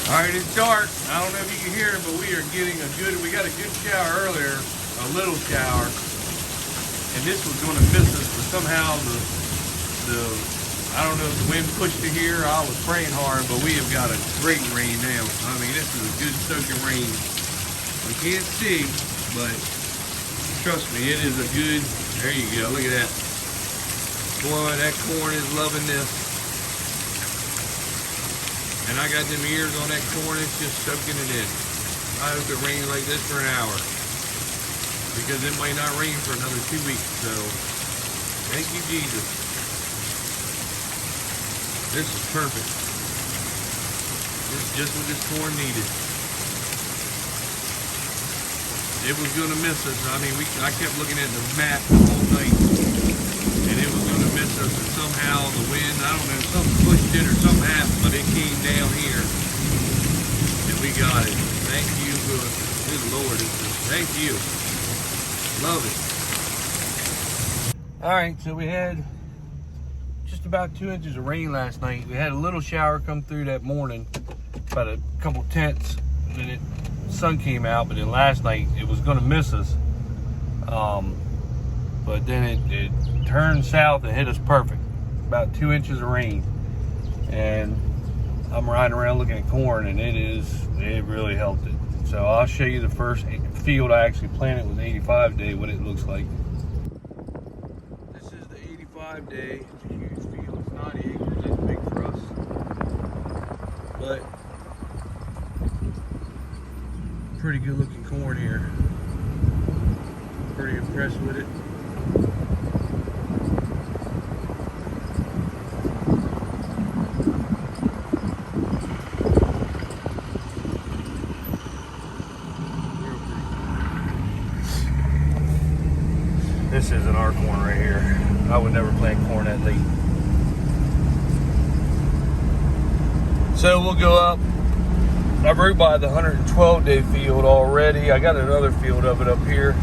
All right, it's dark. I don't know if you can hear it, but we are getting we got a good shower earlier, a little shower, and this was going to miss us, but somehow I don't know if the wind pushed it here. I was praying hard, but we have got a great rain now. I mean, this is a good soaking rain. We can't see, but trust me, it is a good, there you go, look at that. Boy, that corn is loving this. And I got them ears on that corn, it's just soaking it in. I hope it rains like this for an hour, because it might not rain for another 2 weeks, so thank you, Jesus. This is perfect. This is just what this corn needed. It was gonna miss us. I mean, I kept looking at the map the whole night, and it was gonna miss us, and somehow the wind, I don't know, something pushed it or something happened, but it came down here, and we got it. Thank you, good Lord, thank you. Love it. All right, so we had just about 2 inches of rain last night. We had a little shower come through that morning, about a couple tenths, and then the sun came out, but then last night it was gonna miss us. But then it turned south and hit us perfect. About 2 inches of rain. And I'm riding around looking at corn, and it really helped it. So I'll show you the first field I actually planted with 85 day, what it looks like. This is the 85 day. It's a huge field. It's 90 acres. It's big for us. But pretty good looking corn here. Pretty impressed with it. This isn't our corn right here. I would never plant corn that late. So we'll go up. I rode by the 112 day field already. I got another field of it up here.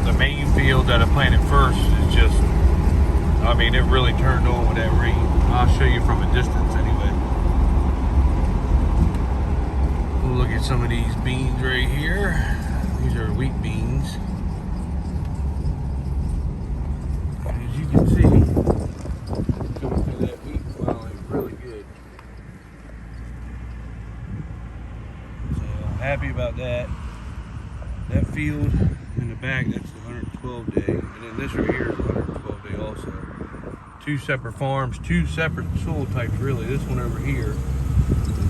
The main field that I planted first is just, I mean, it really turned on with that rain. I'll show you from a distance anyway. We'll look at some of these beans right here. These are wheat beans. As you can see, coming through that wheat plow is really good. So I'm happy about that. That field in the back, that's the 112 day. And then this right here is 112 day also. Two separate farms, two separate soil types really. This one over here,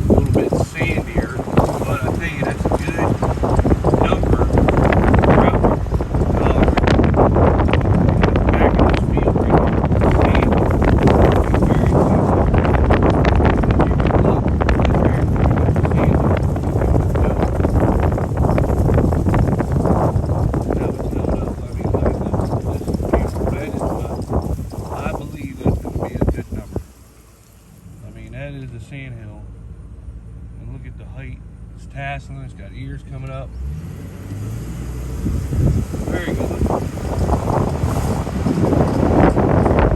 a little bit sandier, but I tell you, that's a good number. That is the sandhill, and look at the height. It's tasseling. It's got ears coming up. Very good looking.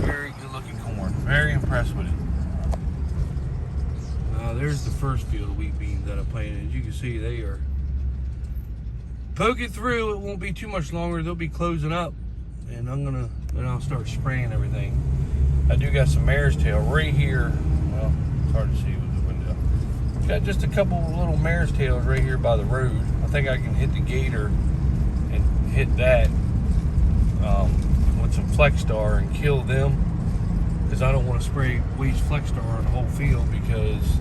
Very good looking corn. Very impressed with it. There's the first field of wheat beans that I planted. As you can see, they are poking through. It won't be too much longer. They'll be closing up, and then I'll start spraying everything. I do got some mare's tail right here. Well, it's hard to see with the window. Got just a couple of little mare's tails right here by the road. I think I can hit the gator and hit that with some Flexstar and kill them, because I don't want to spray waste Flexstar on the whole field, because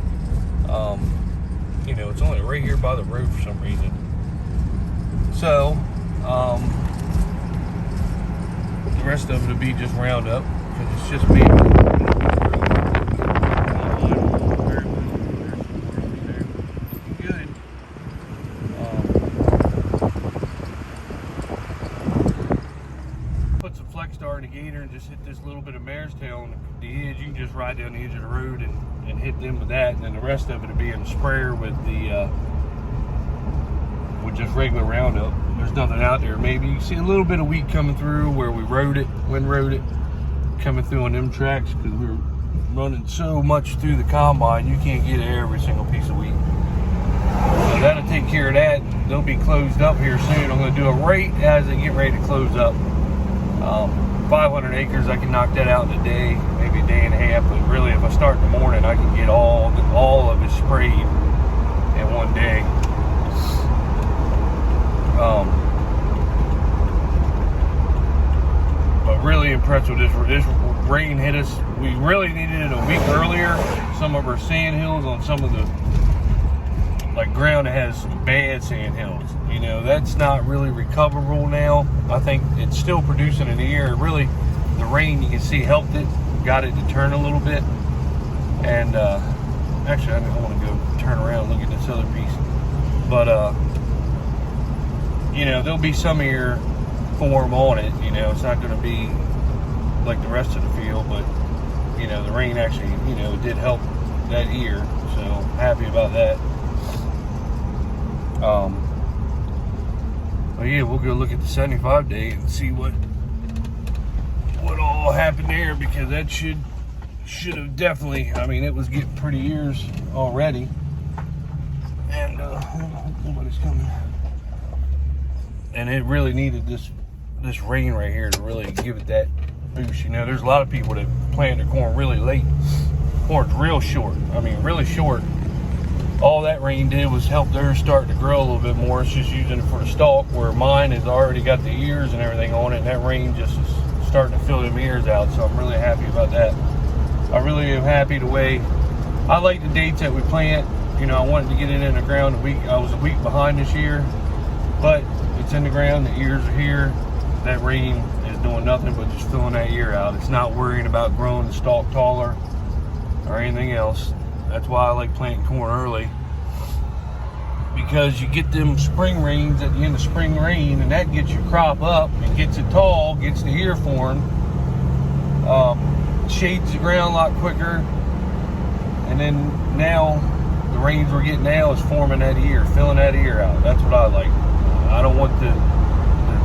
you know, it's only right here by the road for some reason. So the rest of it will be just Roundup, because it's just me. Put some Flexstar in the gator and just hit this little bit of mare's tail on the edge. You can just ride down the edge of the road and hit them with that, and then the rest of it will be in the sprayer with the with just regular Roundup. There's nothing out there. Maybe you see a little bit of wheat coming through where we rode it, wind rode it, coming through on them tracks, because we were running so much through the combine, you can't get every single piece of wheat. So that'll take care of that. They'll be closed up here soon. I'm going to do it right as they get ready to close up. 500 acres, I can knock that out in a day, maybe a day and a half. But really, if I start in the morning, I can get all of it sprayed in one day. But really impressed with this. This rain hit us. We really needed it a week earlier. Some of our sand hills on some of the ground that has some bad sand hills. You know, that's not really recoverable now. I think it's still producing in the air. Really, the rain, you can see, helped it, got it to turn a little bit. And actually, I want to go turn around and look at this other piece. But you know, there'll be some ear form on it. You know, it's not going to be like the rest of the field, but you know, the rain actually, you know, did help that ear. So happy about that. But yeah, we'll go look at the 75 day and see what all happened there, because that should have definitely, I mean, it was getting pretty ears already. And nobody's coming. And it really needed this rain right here to really give it that boost. You know, there's a lot of people that plant their corn really late. Corn's real short. I mean, really short. All that rain did was help theirs start to grow a little bit more. It's just using it for the stalk, where mine has already got the ears and everything on it, and that rain just is starting to fill them ears out. So I'm really happy about that. I really am happy the way, I like the dates that we plant. You know, I wanted to get it in the ground a week. I was a week behind this year, but it's in the ground, the ears are here. That rain is doing nothing but just filling that ear out. It's not worrying about growing the stalk taller or anything else. That's why I like planting corn early, because you get them spring rains at the end of spring rain, and that gets your crop up and gets it tall, gets the ear formed, shades the ground a lot quicker. And then now the rains we're getting now is forming that ear, filling that ear out. That's what I like. I don't want the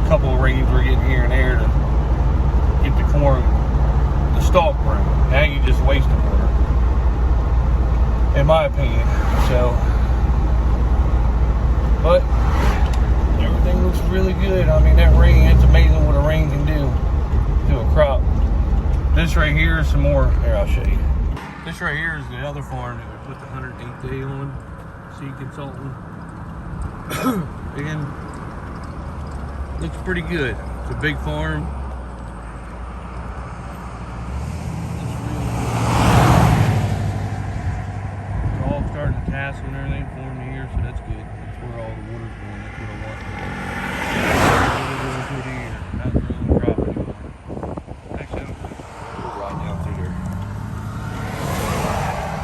couple of rains we're getting here and there to get the corn, the stalk grown. Now you just wasting water, in my opinion. So, but everything looks really good. I mean, that rain, it's amazing what a rain can do to a crop. This right here is some more. Here, I'll show you. This right here is the other farm that we put the 108 day on, Seed Consultant. And looks pretty good. It's a big farm. It's all starting to tassel and everything, forming here, so that's good. That's where all the water's going. That's what I want. Going through the ear, not really the crop anymore. Actually, we'll ride down through there.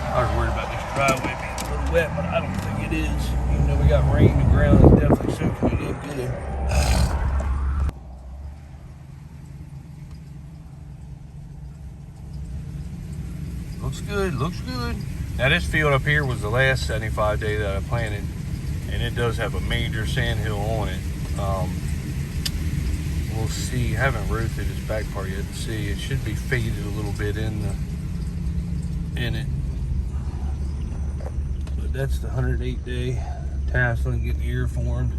I was worried about this driveway being a little wet, but I don't think it is. Even though we got rain, the ground is definitely soaking it in good. Looks good, looks good. Now this field up here was the last 75 day that I planted, and it does have a major sand hill on it. We'll see, I haven't roofed this back part yet to see. It should be faded a little bit in it. But that's the 108 day tasseling, getting the ear formed.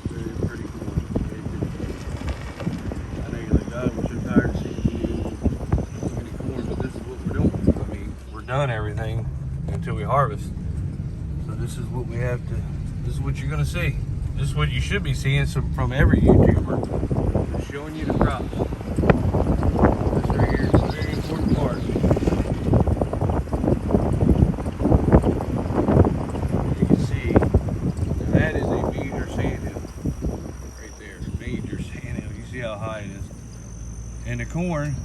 Very pretty cool. I know you're like, God, we're so tired of seeing so many corn, but this is what we're doing. I mean, we're done everything until we harvest. So this is what we have to, this is what you're gonna see. This is what you should be seeing from every YouTuber. They're showing you the crops. This right here is a very important part. You can see that is a major sand hill right there. Major sand hill. You see how high it is. And the corn,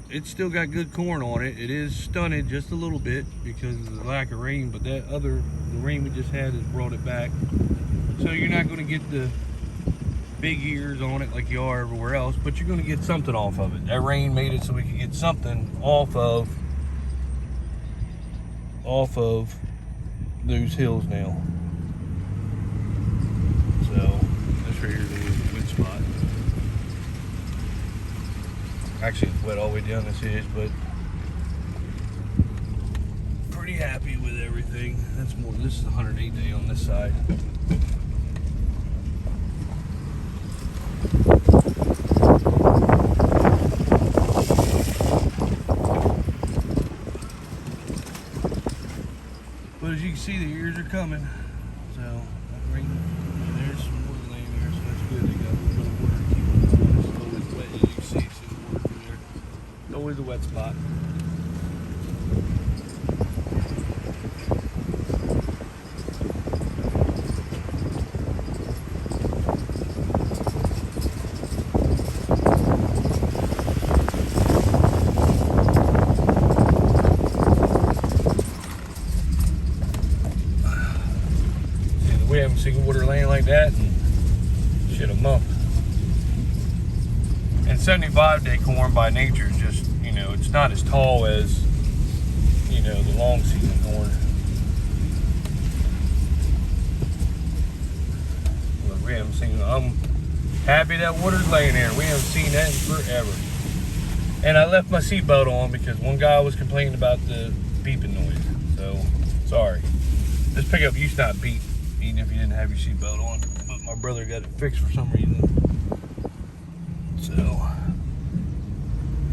it's still got good corn on it. It is stunted just a little bit because of the lack of rain, but the rain we just had has brought it back. So you're not going to get the big ears on it like you are everywhere else, but you're going to get something off of it. That rain made it so we could get something off of those hills now. So this right here is a good spot. Actually, it's wet all the way down this edge, but pretty happy with everything. That's more. This is 108 day on this side. But as you can see, the ears are coming. So that ring, there's some water laying there, so that's good. They got a little bit of water to keep them going. It's always wet, as you can see, the water through there. It's always a wet spot. We haven't seen water laying like that in shit a month. And 75 day corn by nature is just, you know, it's not as tall as, you know, the long season corn. But we haven't seen, I'm happy that water's laying there. We haven't seen that in forever. And I left my seatbelt on because one guy was complaining about the beeping noise. So, sorry. This pickup used to not beep, even if you didn't have your seatbelt on, but my brother got it fixed for some reason. So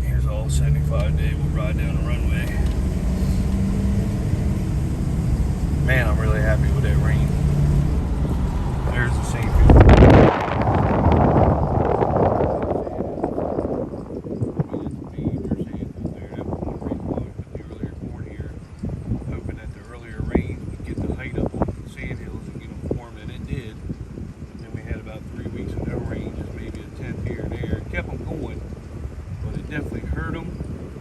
here's all 75 day. We'll ride down the runway. Man, I'm really happy with that rain. There's the same people. Definitely hurt them,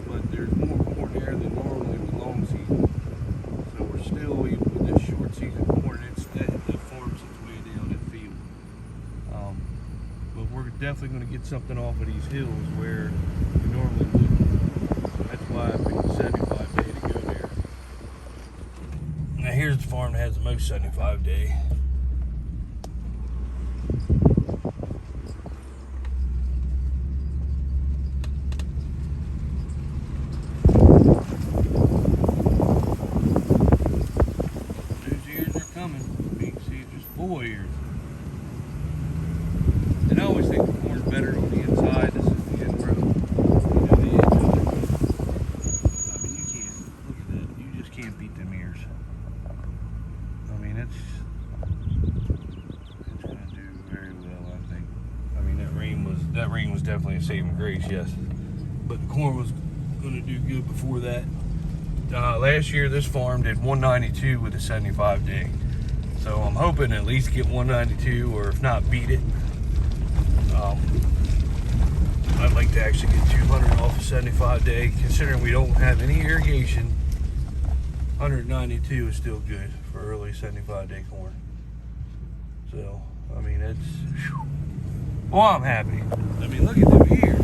but there's more corn there than normally with long season. So we're still, even with this short season corn, the farm sits way down in field. But we're definitely going to get something off of these hills where we normally wouldn't. That's why I picked the 75 day to go there. Now here's the farm that has the most 75 day. Ears. And I always think the corn's better on the inside. This is the end row. You know, the edge of it. I mean, you can't, look at that. You just can't beat them ears. I mean, it's going to do very well, I think. I mean, that rain was definitely a saving grace, yes. But the corn was going to do good before that. Last year, this farm did 192 with a 75 day. So I'm hoping to at least get 192, or if not, beat it. I'd like to actually get 200 off a 75 day, considering we don't have any irrigation. 192 is still good for early 75 day corn. So, I mean, it's, whew. Well, I'm happy. I mean, look at them here.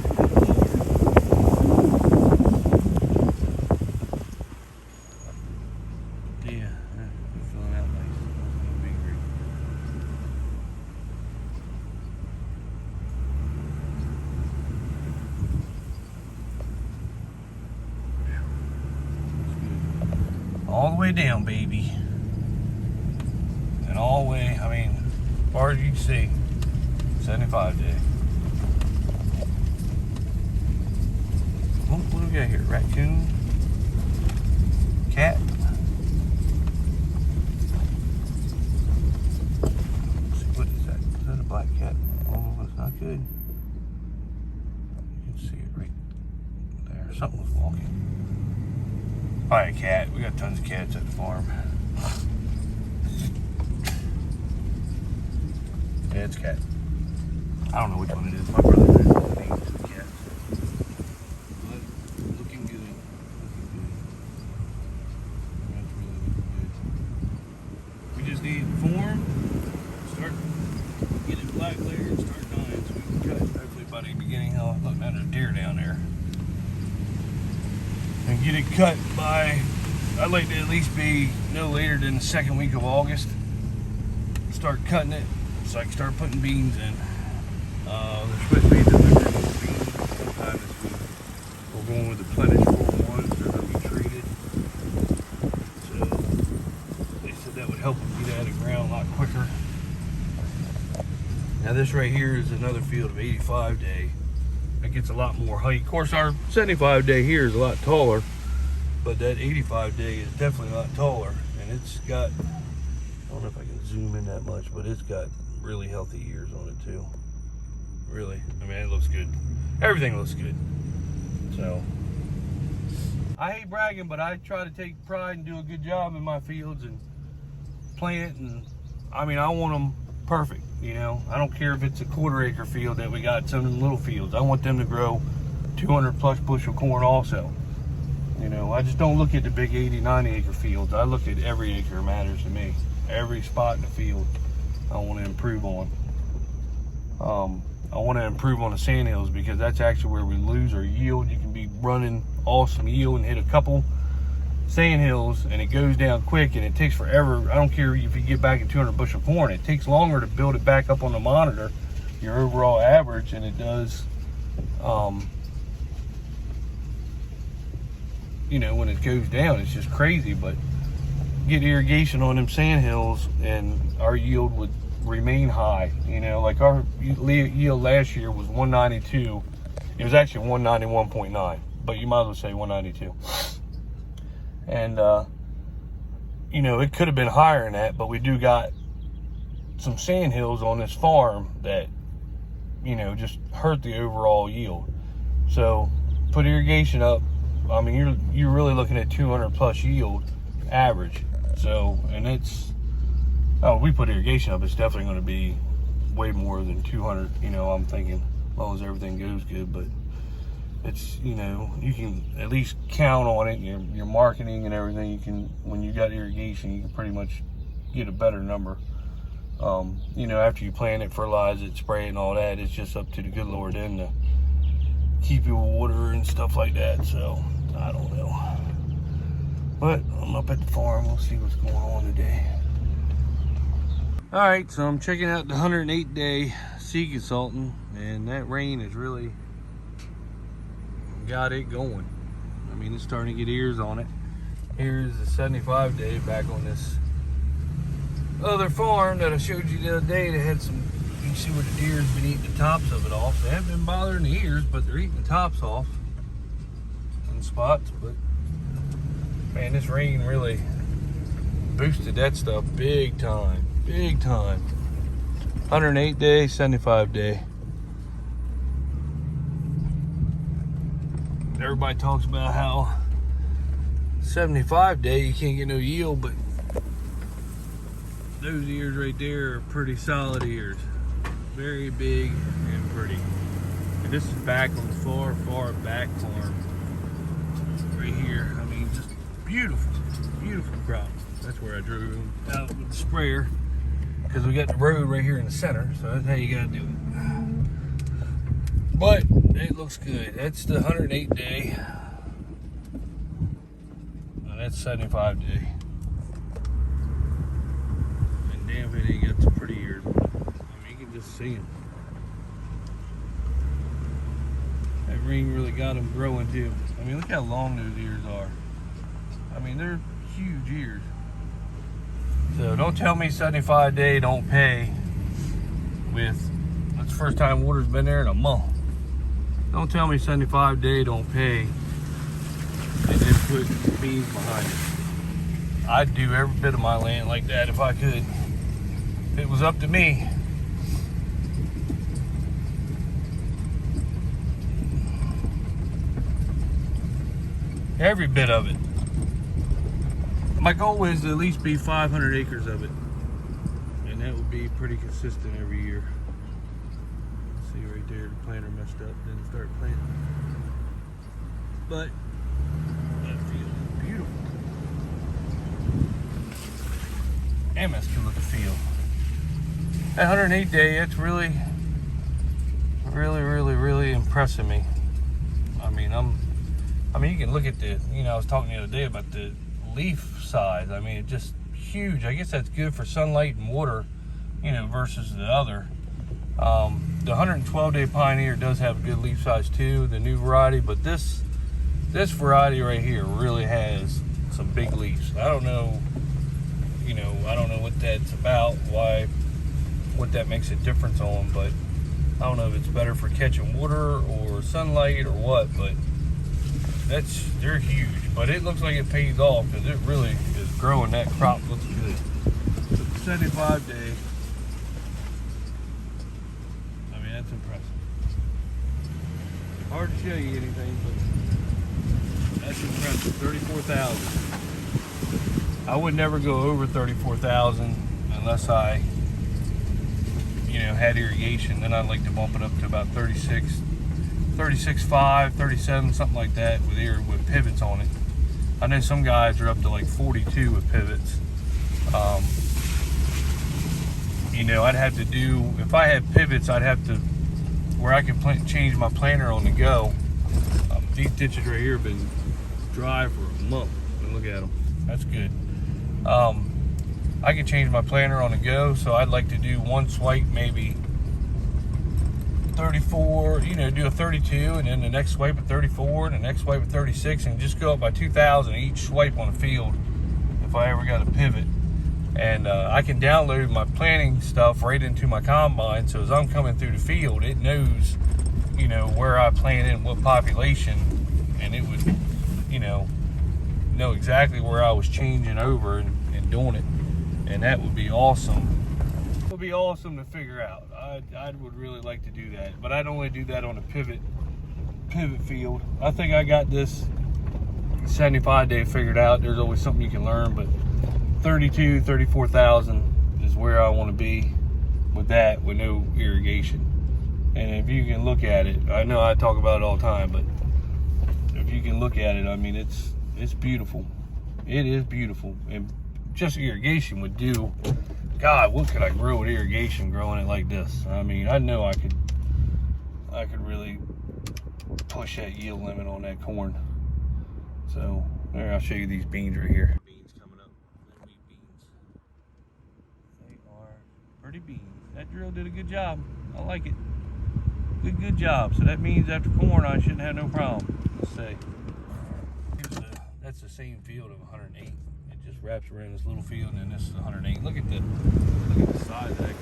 All the way down, baby. And all the way, I mean, as far as you can see, 75 day. What do we got here? Raccoon? Cat? Let's see, what is that? Is that a black cat? Oh, that's not good. You can see it right there. Something was walking. Probably a cat. We got tons of cats at the farm. Yeah, it's a cat. I don't know which one it is. My brother knows all the names of the cats. But looking good. Looking good. That's really looking good. We just need form, start getting black layer and start dying so we can cut it. Hopefully by the beginning. Oh, look, there's a deer down there. And get it cut by, I'd like to at least be no later than the second week of August. Start cutting it so I can start putting beans in. They're supposed to be delivering beans sometime this week. going with the Plenish 4-1s. They're going to be treated. So they said that would help them get out of the ground a lot quicker. Now this right here is another field of 85 day. That gets a lot more height. Of course, our 75 day here is a lot taller, but that 85 day is definitely a lot taller. And it's got, I don't know if I can zoom in that much, but it's got really healthy ears on it too. Really, I mean, it looks good. Everything looks good. So, I hate bragging, but I try to take pride and do a good job in my fields and plant. And I mean, I want them perfect, you know. I don't care if it's a 1/4 acre field that we got, some of them little fields. I want them to grow 200 plus bushel corn also. You know, I just don't look at the big 80, 90 acre fields. I look at every acre matters to me. Every spot in the field I want to improve on. I want to improve on the sand hills because that's actually where we lose our yield. You can be running awesome yield and hit a couple sand hills and it goes down quick and it takes forever. I don't care if you get back at 200 bushel corn. It takes longer to build it back up on the monitor, your overall average, and it does, you know, when it goes down, it's just crazy. But get irrigation on them sand hills and our yield would remain high. You know, like our yield last year was 192. It was actually 191.9, but you might as well say 192. And you know, it could have been higher than that, but we do got some sand hills on this farm that, you know, just hurt the overall yield. So put irrigation up, I mean, you're really looking at 200 plus yield average. So, and it's, oh, we put irrigation up, it's definitely going to be way more than 200, you know, I'm thinking, as long as everything goes good. But it's, you know, you can at least count on it, your marketing and everything. You can, when you got irrigation, you can pretty much get a better number. You know, after you plant it, fertilize it, spray it and all that, it's just up to the good Lord then to keep your water and stuff like that. So, I don't know. But I'm up at the farm, we'll see what's going on today. All right, so I'm checking out the 108 day seed consultant, and that rain has really got it going. I mean, it's starting to get ears on it. Here's the 75 day back on this other farm that I showed you the other day. They had some, you can see where the deer's been eating the tops of it off. They haven't been bothering the ears, but they're eating the tops off in spots. But man, this rain really boosted that stuff big time. Big time. 108 day, 75 day. Everybody talks about how 75 day you can't get no yield, but those ears right there are pretty solid ears. Very big and pretty. And this is back on the far back farm. Right here. I mean, just beautiful, beautiful crop. That's where I drove them out with the sprayer, because we got the road right here in the center, so that's how you gotta do it. But it looks good. That's the 108 day. Now that's 75 day. And damn, it ain't got some pretty ears. I mean, you can just see them. That rain really got them growing too. I mean, look how long those ears are. I mean, they're huge ears. So don't tell me 75 day don't pay with, that's the first time water's been there in a month. Don't tell me 75 day don't pay and then put beans behind it. I'd do every bit of my land like that if I could. If it was up to me. Every bit of it. My goal is to at least be 500 acres of it, and that would be pretty consistent every year. See right there, the planter messed up, didn't start planting. But that field is beautiful. And that's a good looking field. That 108 day, it's really impressing me. I mean, you can look at the, you know, I was talking the other day about the leaf size. I mean, it's just huge. I guess that's good for sunlight and water, you know, versus the other. The 112 day Pioneer does have a good leaf size too, the new variety, but this this variety right here really has some big leaves. I don't know, you know, I don't know what that's about, what that makes a difference on, but I don't know if it's better for catching water or sunlight or what, but they're huge. But it looks like it pays off because it really is growing. That crop looks good. So 75 day. I mean, that's impressive. Hard to show you anything, but that's impressive. 34,000. I would never go over 34,000 unless I, you know, had irrigation. Then I'd like to bump it up to about 36.5, 37, something like that with pivots on it. I know some guys are up to like 42 with pivots. You know, I'd have to do, if I had pivots, I'd have to, where I can change my planter on the go. These ditches right here have been dry for a month. And look at them. That's good. I can change my planter on the go, so I'd like to do one swipe, maybe 34, you know, do a 32, and then the next swipe at 34, and the next swipe at 36, and just go up by 2,000 each swipe on the field if I ever got a pivot. And I can download my planting stuff right into my combine, so as I'm coming through the field, it knows, you know, where I planted and what population, and it would, you know exactly where I was changing over and doing it. And that would be awesome. It would be awesome to figure out. I would really like to do that, but I'd only do that on a pivot field. I think I got this 75 day figured out. There's always something you can learn, but 34,000 is where I want to be with that, with no irrigation. And if you can look at it, I know I talk about it all the time, but if you can look at it, I mean, it's beautiful. It is beautiful. And just irrigation would do, God, what could I grow with irrigation growing it like this? I mean, I know I could really push that yield limit on that corn. So there, I'll show you these beans right here. Beans coming up, little wheat beans. They are pretty beans. That drill did a good job. I like it. Good job. So that means after corn, I shouldn't have no problem. Let's say. That's the same field of 108. It just wraps around this little field, and then this is 108. Look at the size of that corn.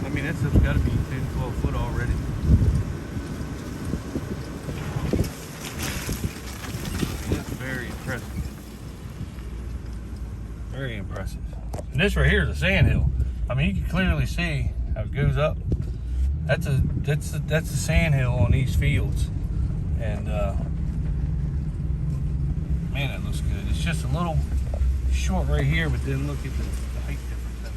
I mean, that stuff's got to be 10, 12 foot already. That's very impressive. Very impressive. And this right here is a sandhill. I mean, you can clearly see how it goes up. That's a sandhill on these fields, and man, it looks good. It's just a little short right here, but then look at the height difference.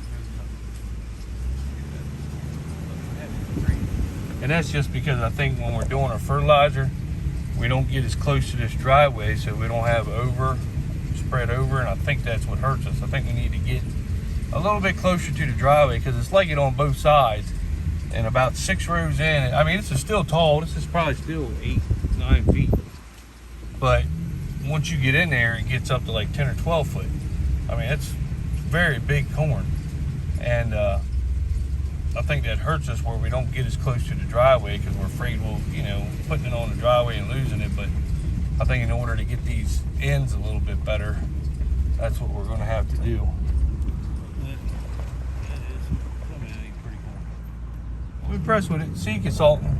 And that's just because I think when we're doing our fertilizer, we don't get as close to this driveway, so we don't have spread over, and I think that's what hurts us. I think we need to get a little bit closer to the driveway, because it's like it on both sides. And about 6 rows in, I mean, this is still tall. This is probably still 8, 9 feet. But once you get in there, it gets up to like 10 or 12 foot. I mean, it's very big corn. And I think that hurts us where we don't get as close to the driveway, because we're afraid we'll, putting it on the driveway and losing it. But I think in order to get these ends a little bit better, that's what we're going to have to do. I'm impressed with it. Seed consultant.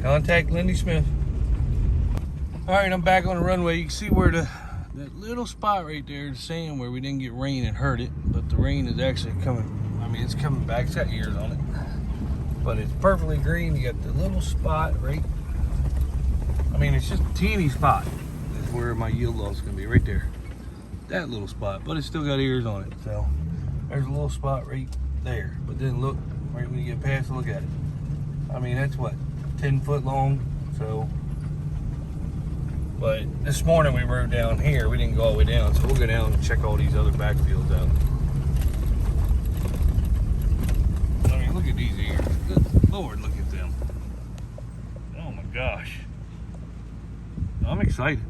Contact Lindy Smith. All right, I'm back on the runway. You can see where that little spot right there, the sand where we didn't get rain and hurt it, but the rain is actually coming. I mean, it's coming back. It's got ears on it, but it's perfectly green. You got the little spot right. I mean, it's just a teeny spot. Is where my yield loss is going to be, right there. That little spot, but it's still got ears on it. So there's a little spot right there. But then look, right when you get past, look at it. I mean, that's what, 10 foot long. So. But this morning we rode down here. We didn't go all the way down, so we'll go down and check all these other backfields out. I mean, look at these ears. Good Lord, look at them. Oh my gosh. I'm excited.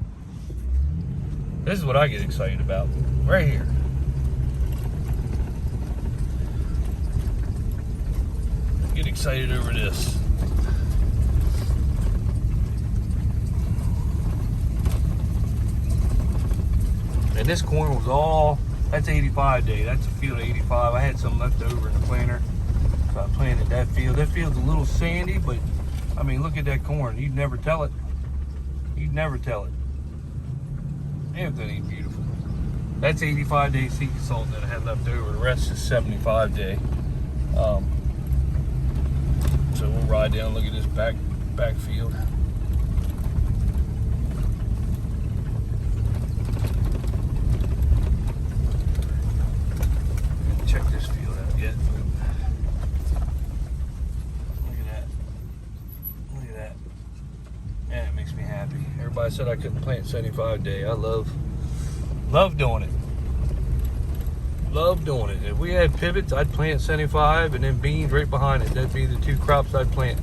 This is what I get excited about. Right here. Get excited over this. And this corn was all, that's 85 day. That's a field of 85. I had some left over in the planter, so I planted that field. That field's a little sandy, but I mean, look at that corn. You'd never tell it. You'd never tell it. Damn, that ain't beautiful. That's 85 day sea salt that I had left over. The rest is 75 day. So we'll ride down, look at this back field. Check this field out yet. Look at that. Look at that. Man, it makes me happy. Everybody said I couldn't plant 75 day. I love doing it. Love doing it. If we had pivots, I'd plant 75 and then beans right behind it. That'd be the two crops I'd plant.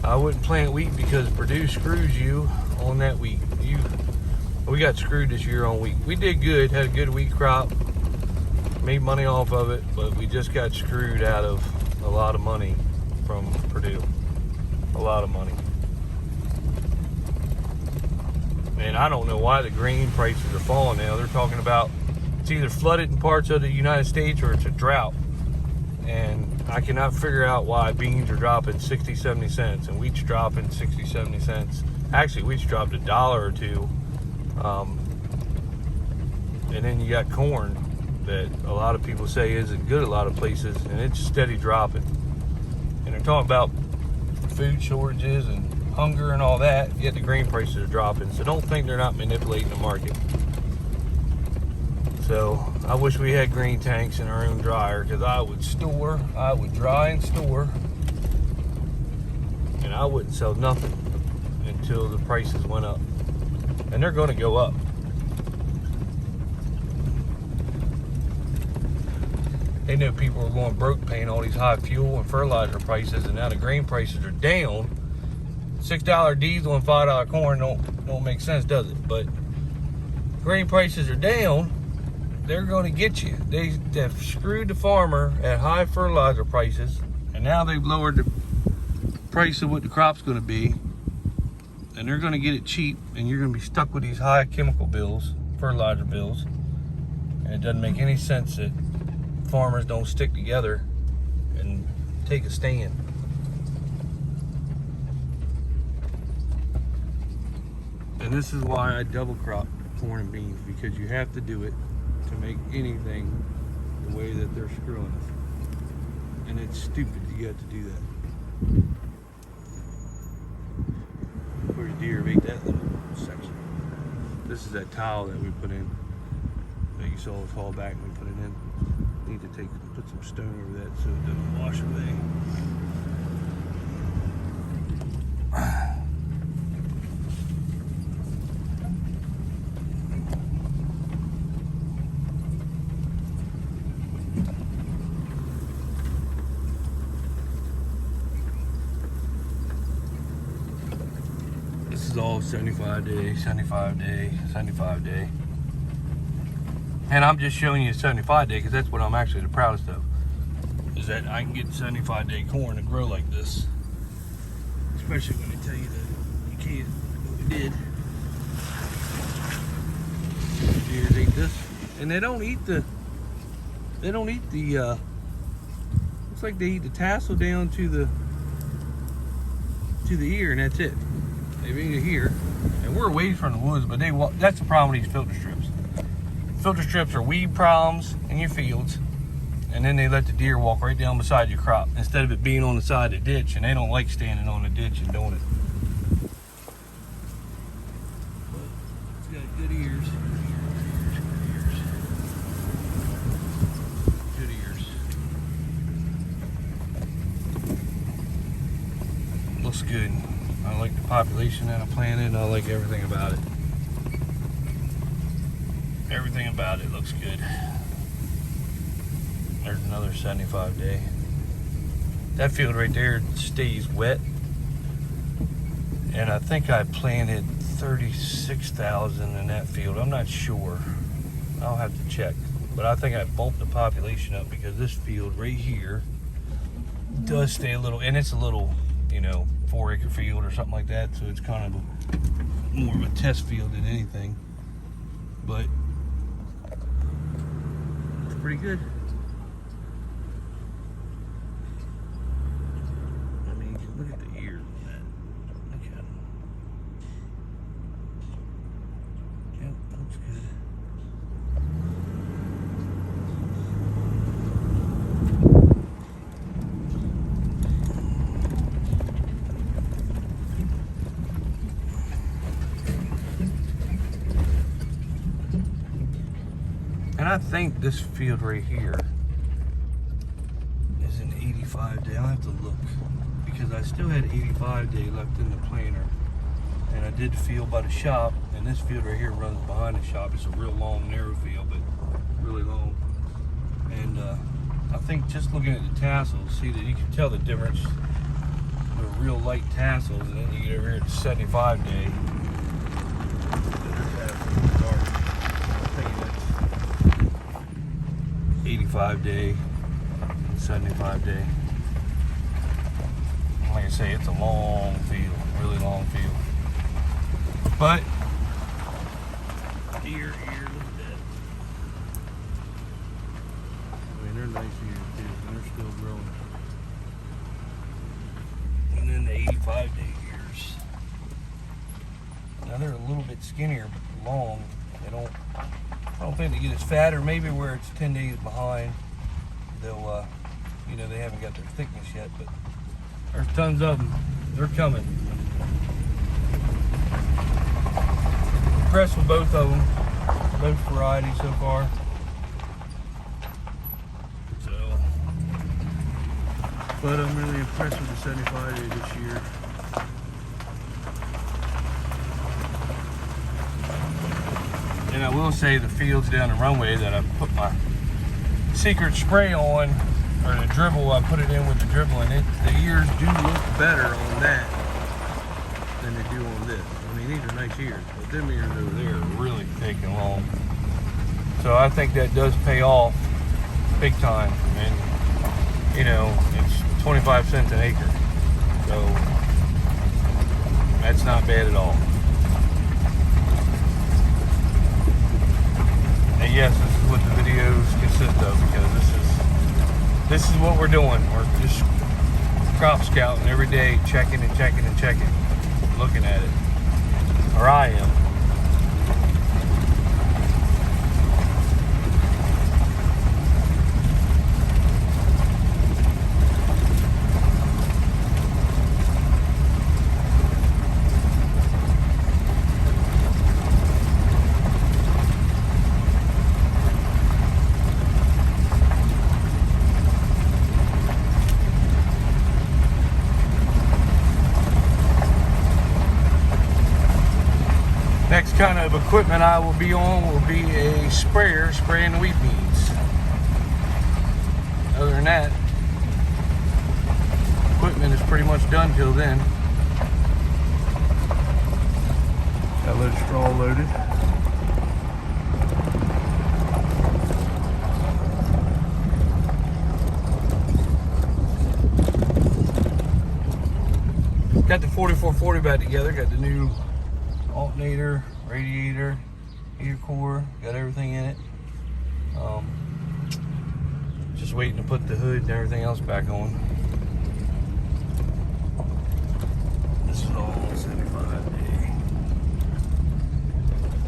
I wouldn't plant wheat because Purdue screws you on that wheat. We got screwed this year on wheat. We did good, had a good wheat crop, made money off of it, but we just got screwed out of a lot of money from Purdue. A lot of money. And I don't know why the grain prices are falling now. They're talking about it's either flooded in parts of the United States or it's a drought. And I cannot figure out why beans are dropping 60, 70 cents and wheat's dropping 60, 70 cents. Actually, wheat's dropped $1 or $2. And then you got corn that a lot of people say isn't good a lot of places, and it's steady dropping. And they're talking about food shortages and hunger and all that, yet the grain prices are dropping. So don't think they're not manipulating the market. So I wish we had grain tanks in our own dryer, because I would dry and store, and I wouldn't sell nothing until the prices went up. And they're going to go up. They know people are going broke paying all these high fuel and fertilizer prices, and now the grain prices are down. $6 diesel and $5 corn don't make sense, does it? But grain prices are down. They're going to get you. They've screwed the farmer at high fertilizer prices, and now they've lowered the price of what the crop's going to be, and they're going to get it cheap, and you're going to be stuck with these high chemical bills, fertilizer bills. And it doesn't make any sense that farmers don't stick together and take a stand. And this is why I double crop corn and beans, because you have to do it to make anything the way that they're screwing us. And it's stupid you got to do that. Where's deer have ate that little section. This is that tile that we put in that you saw us haul back and we put it in. Need to put some stone over that so it doesn't wash away. This is all 75 day, 75 day, 75 day. And I'm just showing you 75 day because that's what I'm actually the proudest of. Is that I can get 75 day corn to grow like this. Especially when they tell you that you can't. What we did. Deers ate this. And they don't eat the looks like they eat the tassel down to the ear, and that's it. They eat it here. And we're away from the woods, but that's the problem with these filter strips. Filter strips are weed problems in your fields, and then they let the deer walk right down beside your crop instead of it being on the side of the ditch, and they don't like standing on the ditch and doing it. But it's got good ears. Good ears. Looks good. I like the population that I planted. I like everything about it. Everything about it looks good. There's another 75 day. That field right there stays wet. And I think I planted 36,000 in that field. I'm not sure. I'll have to check. But I think I bumped the population up because this field right here does stay a little, and it's a little, 4-acre field or something like that. So it's kind of more of a test field than anything. but it's pretty good. I mean, look at the ears on that. Look at them. Yep, that's good. And I think this field right here is an 85 day. I'll have to look because I still had 85 day left in the planter. And I did the field by the shop, and this field right here runs behind the shop. It's a real long, narrow field, but really long. And I think just looking at the tassels, see that you can tell the difference. They're real light tassels, and then you get over here to 75 day. 85 day, 75 day. Like I say, it's a long field, really long field. But deer ear, look at that. I mean, they're nice ears too, and they're still growing. And then the 85 day ears. Now they're a little bit skinnier, but long. I don't think they get as fat, or maybe where it's 10 days behind, they'll, you know, they haven't got their thickness yet, but there's tons of them. They're coming. Impressed with both of them, both varieties so far. So, but I'm really impressed with the 75 day this year. And I will say the fields down the runway that I put my secret spray on, or the dribble, I put it in with the dribble, and the ears do look better on that than they do on this. I mean, these are nice ears, but them ears over there are really thick and long. So I think that does pay off big time. And, you know, it's 25 cents an acre. So that's not bad at all. And yes, this is what the videos consist of, because this is what we're doing. We're just crop scouting every day, checking and checking and checking, looking at it. Or I am. Next kind of equipment I will be on will be a sprayer spraying the wheat beans. Other than that, equipment is pretty much done till then. Got a load of straw loaded. Got the 4440 back together, got the new alternator, radiator, heater core, got everything in it. Just waiting to put the hood and everything else back on. This is all 75 day.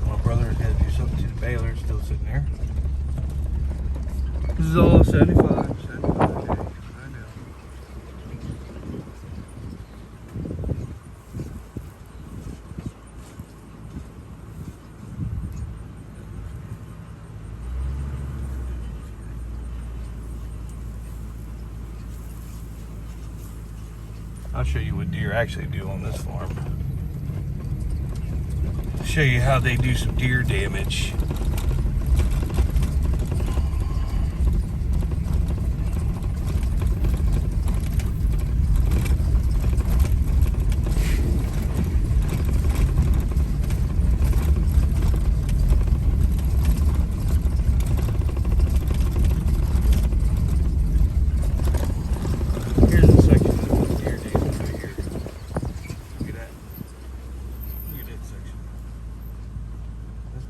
My brother had to do something to the baler, it's still sitting there. This is all 75 day. I'll show you what deer actually do on this farm. Show you how they do some deer damage.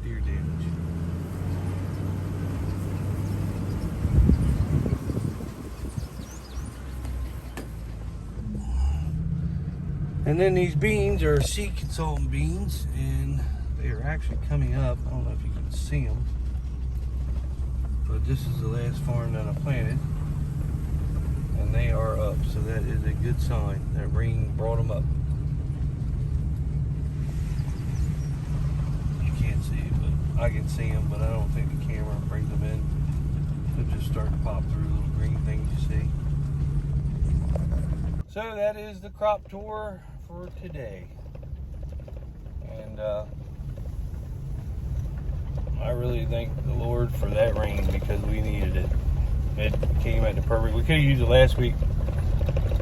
Deer damage. And then these beans are seed consultant beans, and they are actually coming up. I don't know if you can see them, but this is the last farm that I planted, and they are up, so that is a good sign that rain brought them up. You can't see it, but I can see them, but I don't think the camera brings them in. They're just starting to pop through, little green things you see. So that is the crop tour for today, and I really thank the Lord for that rain, because we needed it. It came at the perfect. We could have used it last week,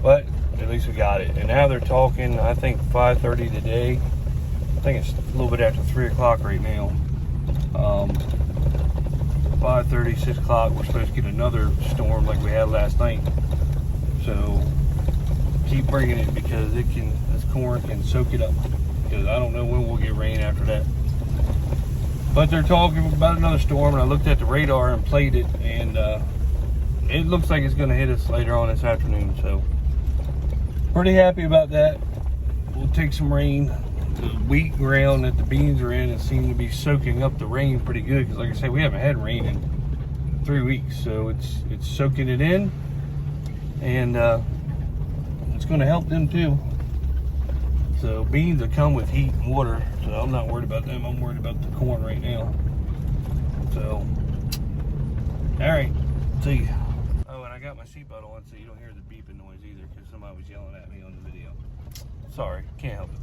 but at least we got it. And now they're talking, I think 5:30 today. I think it's a little bit after 3 o'clock right now. 5:30, 6 o'clock, we're supposed to get another storm like we had last night. So keep bringing it, because this corn can soak it up, because I don't know when we'll get rain after that. But they're talking about another storm, and I looked at the radar and played it, and it looks like it's going to hit us later on this afternoon. So pretty happy about that. We'll take some rain. The wheat ground that the beans are in, it seems to be soaking up the rain pretty good, because like I said, we haven't had rain in 3 weeks, so it's soaking it in, and it's going to help them too. So beans will come with heat and water, so I'm not worried about them. I'm worried about the corn right now. So, all right, see ya. Oh, and I got my seatbelt on, so you don't hear the beeping noise either, because somebody was yelling at me on the video. Sorry, can't help it.